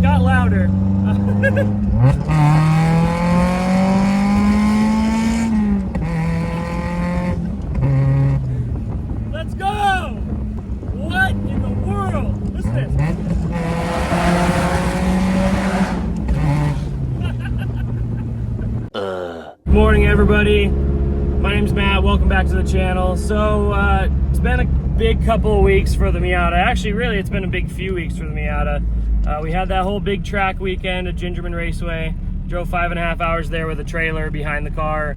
got louder. Let's go! What in the world? Listen to this. Morning, everybody. My name's Matt. Welcome back to the channel. So it's been a big couple of weeks for the Miata. Actually, really, it's been a big few weeks for the Miata. We had that whole big track weekend at Gingerman Raceway. Drove 5.5 hours there with a trailer behind the car.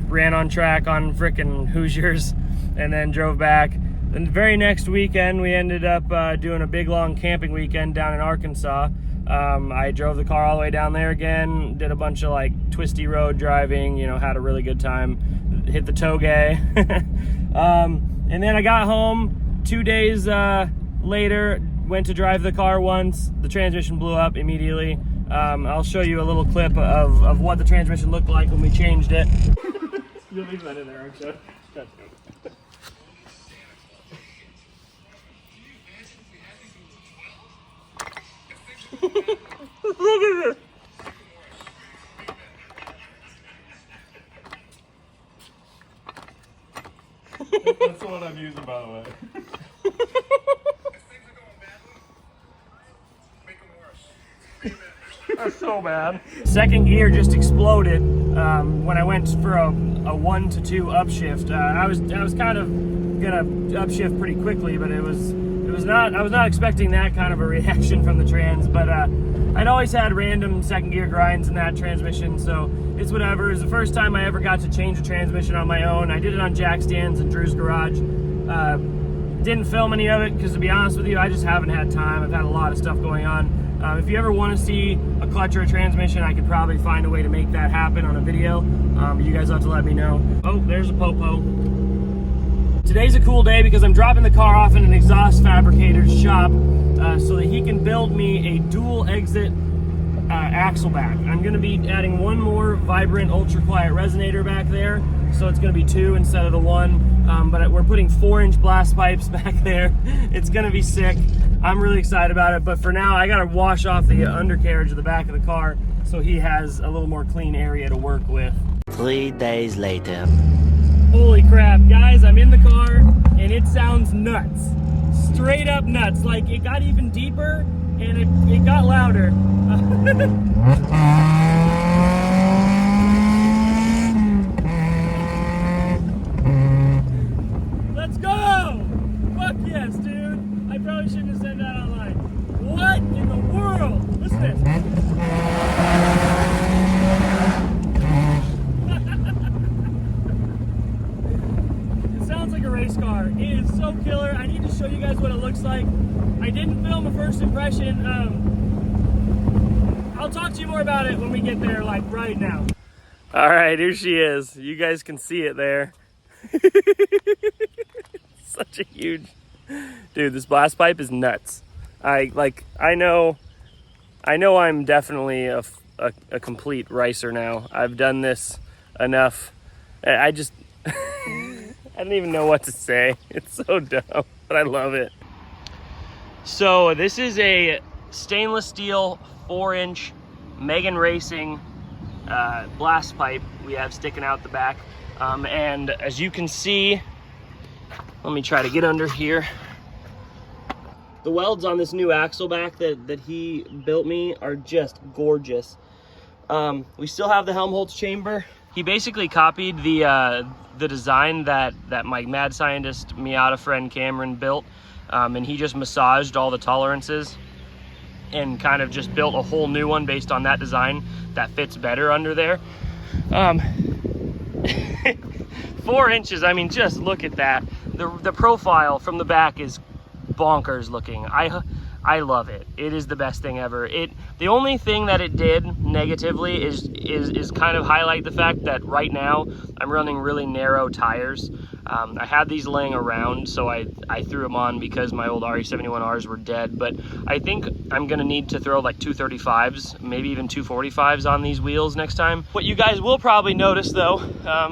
Ran on track on frickin' Hoosiers and then drove back. Then the very next weekend, we ended up doing a big long camping weekend down in Arkansas. I drove the car all the way down there again, did a bunch of like twisty road driving, you know, had a really good time, hit the toge. And then I got home 2 days later, went to drive the car once, the transmission blew up immediately. I'll show you a little clip of what the transmission looked like when we changed it. You'll leave that in there, aren't you? Look at this. That's the one I'm using, by the way. That's so bad. Second gear just exploded when I went for a 1 to 2 upshift. I was kind of gonna upshift pretty quickly, but I was not expecting that kind of a reaction from the trans. But I'd always had random second gear grinds in that transmission, so it's whatever. It was the first time I ever got to change a transmission on my own. I did it on jack stands in Drew's garage. Didn't film any of it because, to be honest with you, I just haven't had time. I've had a lot of stuff going on. If you ever want to see a clutch or a transmission, I could probably find a way to make that happen on a video. You guys have to let me know. Oh, there's a Popo. Today's a cool day because I'm dropping the car off in an exhaust fabricator's shop so that he can build me a dual exit axle back. I'm going to be adding one more vibrant ultra quiet resonator back there, so it's going to be 2 instead of the 1. But we're putting 4-inch blast pipes back there. It's going to be sick. I'm really excited about it, but for now I got to wash off the undercarriage of the back of the car so he has a little more clean area to work with. 3 days later. Holy crap, guys, I'm in the car and it sounds nuts. Straight up nuts. Like, it got even deeper and it got louder. Let's go! Fuck yes, dude. I probably shouldn't have said that online. What in the world? Listen to this. Race car. It is so killer. I need to show you guys what it looks like. I didn't film a first impression. I'll talk to you more about it when we get there, like right now. All right, here she is. You guys can see it there. Such a huge dude. This blast pipe is nuts. I know I'm definitely a complete ricer now. I've done this enough. I just I don't even know what to say. It's so dumb, but I love it. So this is a stainless steel 4-inch Megan Racing blast pipe we have sticking out the back. And as you can see, let me try to get under here. The welds on this new axle back that he built me are just gorgeous. We still have the Helmholtz chamber. He basically copied the design that my mad scientist Miata friend Cameron built, and he just massaged all the tolerances and kind of just built a whole new one based on that design that fits better under there. 4 inches, I mean, just look at that. The profile from the back is bonkers looking. I love it. It is the best thing ever. The only thing that it did negatively is kind of highlight the fact that right now I'm running really narrow tires. I had these laying around, so I threw them on because my old RE71Rs were dead, but I think I'm gonna need to throw like 235s, maybe even 245s on these wheels next time. What you guys will probably notice though,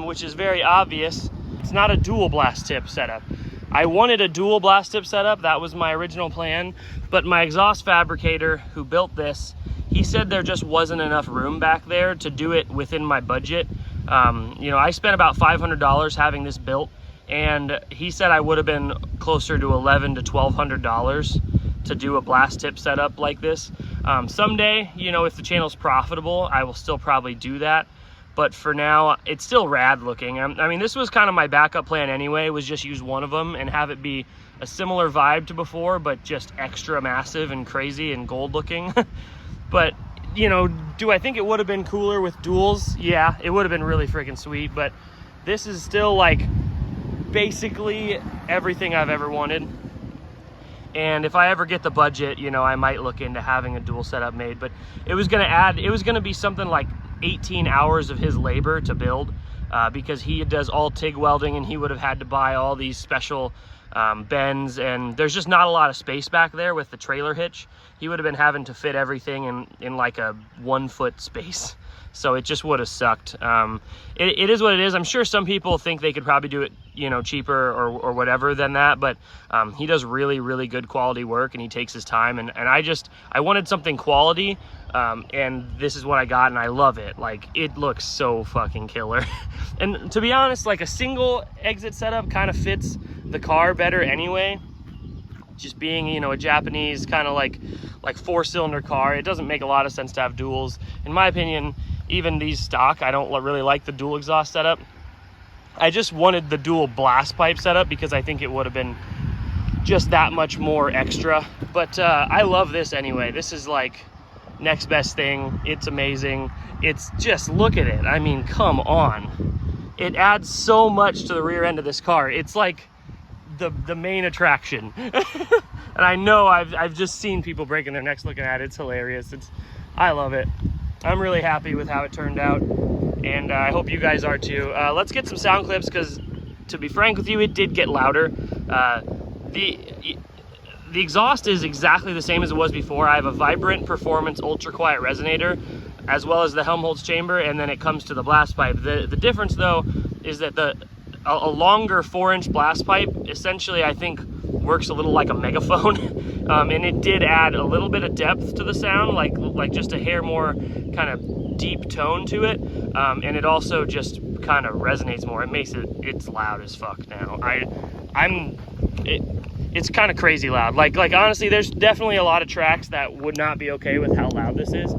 which is very obvious, it's not a dual blast tip setup. I wanted a dual blast tip setup. That was my original plan, but my exhaust fabricator who built this, he said there just wasn't enough room back there to do it within my budget. You know, I spent about $500 having this built, and he said I would have been closer to $1,100 to $1,200 to do a blast tip setup like this. Someday, you know, if the channel's profitable, I will still probably do that. But for now, it's still rad looking. I mean, this was kind of my backup plan anyway, was just use one of them and have it be a similar vibe to before, but just extra massive and crazy and gold looking. But, you know, do I think it would have been cooler with duals? Yeah, it would have been really freaking sweet, but this is still like basically everything I've ever wanted. And if I ever get the budget, you know, I might look into having a dual setup made, but it was gonna be something like 18 hours of his labor to build, because he does all TIG welding, and he would have had to buy all these special bends, and there's just not a lot of space back there with the trailer hitch. He would have been having to fit everything in like a 1 foot space. So it just would have sucked. It is what it is. I'm sure some people think they could probably do it, you know, cheaper or whatever than that, but he does really, really good quality work, and he takes his time. And I wanted something quality, and this is what I got, and I love it. Like, it looks so fucking killer. And to be honest, like a single exit setup kind of fits the car better anyway. Just being, you know, a Japanese kind of like 4-cylinder car, it doesn't make a lot of sense to have duals. In my opinion, even these stock, I don't really like the dual exhaust setup. I just wanted the dual blast pipe setup because I think it would have been just that much more extra. But I love this anyway. This is like next best thing. It's amazing. It's just, look at it. I mean, come on. It adds so much to the rear end of this car. It's like the main attraction. And I know I've just seen people breaking their necks looking at it. It's hilarious. I love it. I'm really happy with how it turned out, and I hope you guys are too. Let's get some sound clips, because to be frank with you, it did get louder. The exhaust is exactly the same as it was before. I have a Vibrant Performance Ultra Quiet Resonator, as well as the Helmholtz chamber, and then it comes to the blast pipe. The difference though is that a longer 4-inch blast pipe essentially, I think, works a little like a megaphone. And it did add a little bit of depth to the sound, like just a hair more kind of deep tone to it. And it also just kind of resonates more. It makes it's loud as fuck now. It's kind of crazy loud. Like honestly, there's definitely a lot of tracks that would not be okay with how loud this is.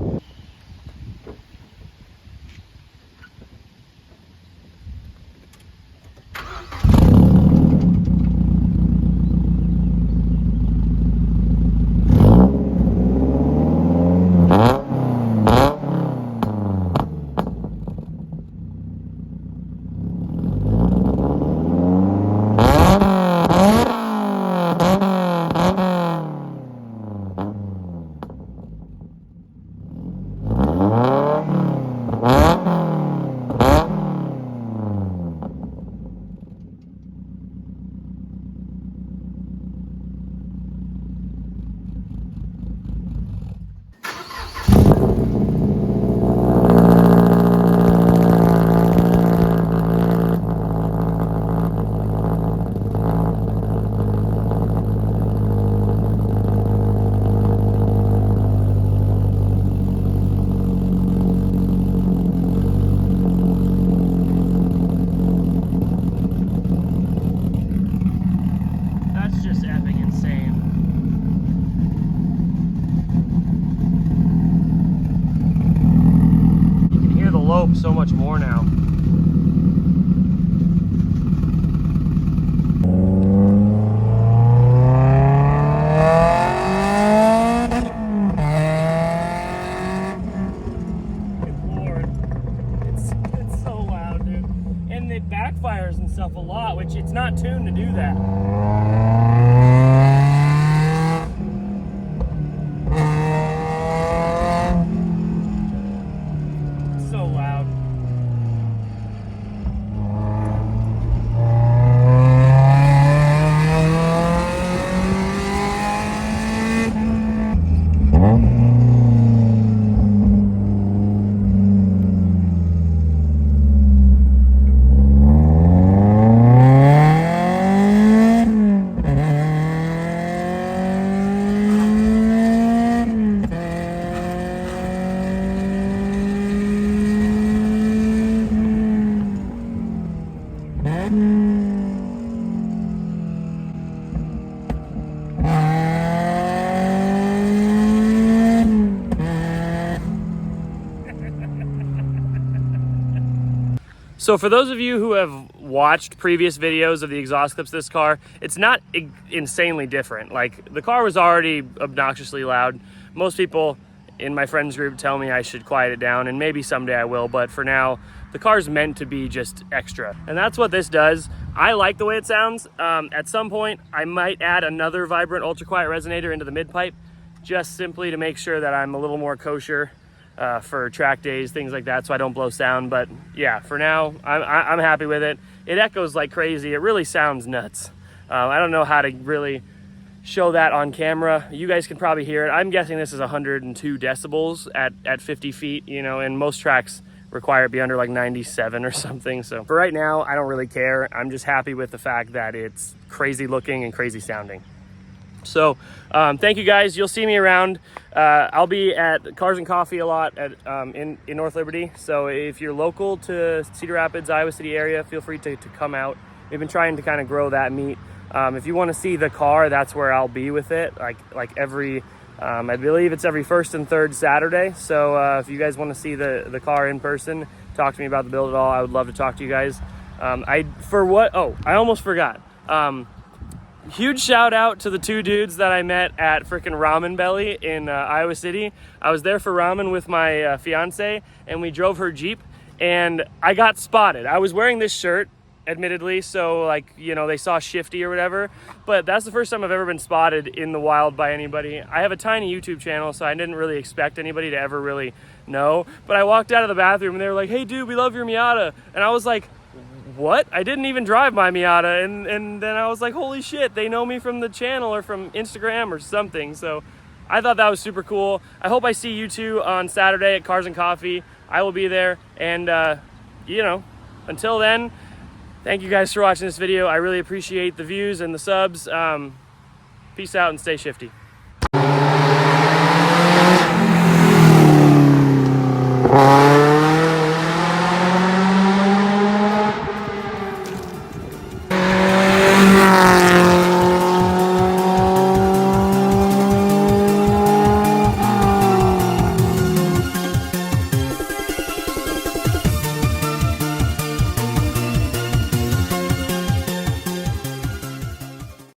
So much more now. Good Lord. It's so loud, dude. And it backfires and stuff a lot, which it's not tuned to do that. So for those of you who have watched previous videos of the exhaust clips of this car, it's not insanely different. Like, the car was already obnoxiously loud. Most people in my friends group tell me I should quiet it down, and maybe someday I will, but for now, the car's meant to be just extra. And that's what this does. I like the way it sounds. At some point, I might add another vibrant ultra quiet resonator into the mid pipe, just simply to make sure that I'm a little more kosher for track days, things like that, so I don't blow sound. But yeah, for now, I'm happy with it. It echoes like crazy. It really sounds nuts. I don't know how to really show that on camera. You guys can probably hear it. I'm guessing this is 102 decibels at 50 feet, you know, and most tracks require it be under like 97 or something. So for right now, I don't really care. I'm just happy with the fact that it's crazy looking and crazy sounding. So thank you guys. You'll see me around. I'll be at Cars and Coffee a lot at in North Liberty. So if you're local to Cedar Rapids, Iowa City area, feel free to come out. We've been trying to kind of grow that meet. If you want to see the car, that's where I'll be with it. Like every, I believe it's every first and third Saturday. So if you guys want to see the car in person, talk to me about the build at all. I would love to talk to you guys. I almost forgot. Huge shout out to the two dudes that I met at frickin' Ramen Belly in Iowa City. I was there for ramen with my fiance, and we drove her Jeep, and I got spotted. I was wearing this shirt, admittedly, so like, you know, they saw Shifty or whatever, but that's the first time I've ever been spotted in the wild by anybody. I have a tiny YouTube channel, so I didn't really expect anybody to ever really know, but I walked out of the bathroom and they were like, "Hey dude, we love your Miata," and I was like, what? I didn't even drive my Miata, and then I was like, holy shit, they know me from the channel or from Instagram or something. So I thought that was super cool. I hope I see you two on Saturday at Cars and Coffee. I will be there, and you know, until then, thank you guys for watching this video. I really appreciate the views and the subs. Peace out and stay shifty.